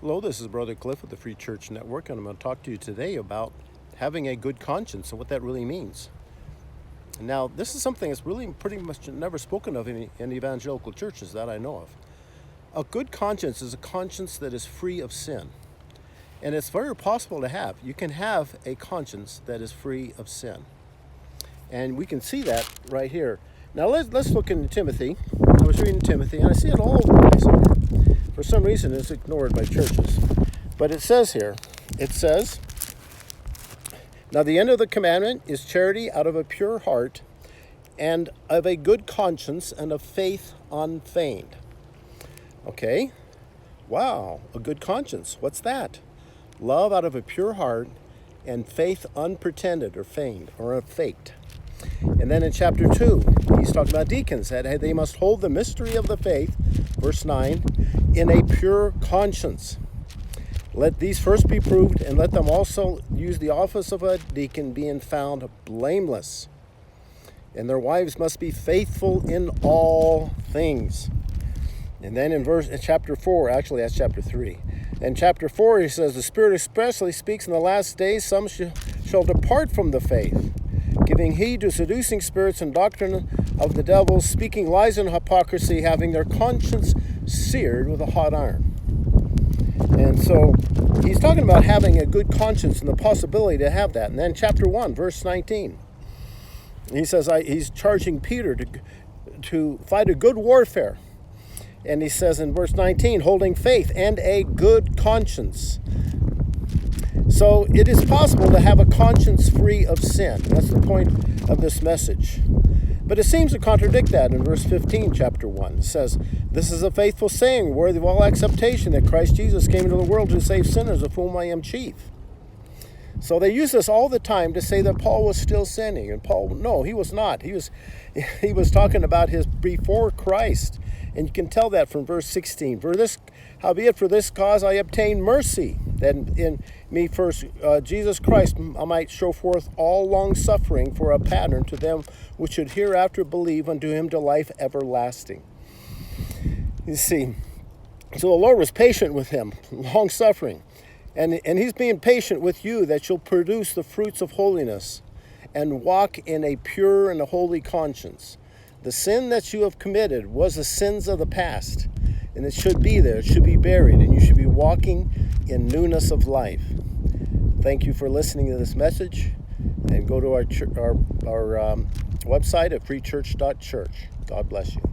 Hello, this is Brother Cliff with the Free Church Network, and I'm going to talk to you today about having a good conscience and what that really means. Now, this is something that's really pretty much never spoken of in evangelical churches that I know of. A good conscience is a conscience that is free of sin. And it's very possible to have. You can have a conscience that is free of sin. And we can see that right here. Now, let's look into Timothy. I was reading Timothy, and I see it all over the place in here. For some reason, it's ignored by churches. But it says here, now the end of the commandment is charity out of a pure heart and of a good conscience and of faith unfeigned. Okay, wow, a good conscience. What's that? Love out of a pure heart and faith unpretended or feigned or faked. And then in chapter 2, he's talking about deacons, that they must hold the mystery of the faith, verse 9, in a pure conscience. Let these first be proved, and let them also use the office of a deacon, being found blameless. And their wives must be faithful in all things. And then in chapter 4, actually that's chapter 3. In chapter 4, he says, the Spirit especially speaks in the last days, some shall depart from the faith, giving heed to seducing spirits and doctrine of the devils, speaking lies and hypocrisy, having their conscience seared with a hot iron. And so he's talking about having a good conscience and the possibility to have that. And then chapter 1, verse 19, he says he's charging Peter to fight a good warfare. And he says in verse 19, holding faith and a good conscience. So it is possible to have a conscience free of sin. That's the point of this message. But it seems to contradict that in verse 15, chapter 1. It says, this is a faithful saying, worthy of all acceptation, that Christ Jesus came into the world to save sinners, of whom I am chief. So they use this all the time to say that Paul was still sinning. And Paul, no, he was not. He was talking about his before Christ. And you can tell that from verse 16. Howbeit for this cause I obtained mercy, that in me first Jesus Christ I might show forth all long suffering for a pattern to them which should hereafter believe unto him to life everlasting. You see, so the Lord was patient with him, long suffering. And he's being patient with you, that you'll produce the fruits of holiness and walk in a pure and a holy conscience. The sin that you have committed was the sins of the past, and it should be there. It should be buried, and you should be walking in newness of life. Thank you for listening to this message, and go to our website at freechurch.church. God bless you.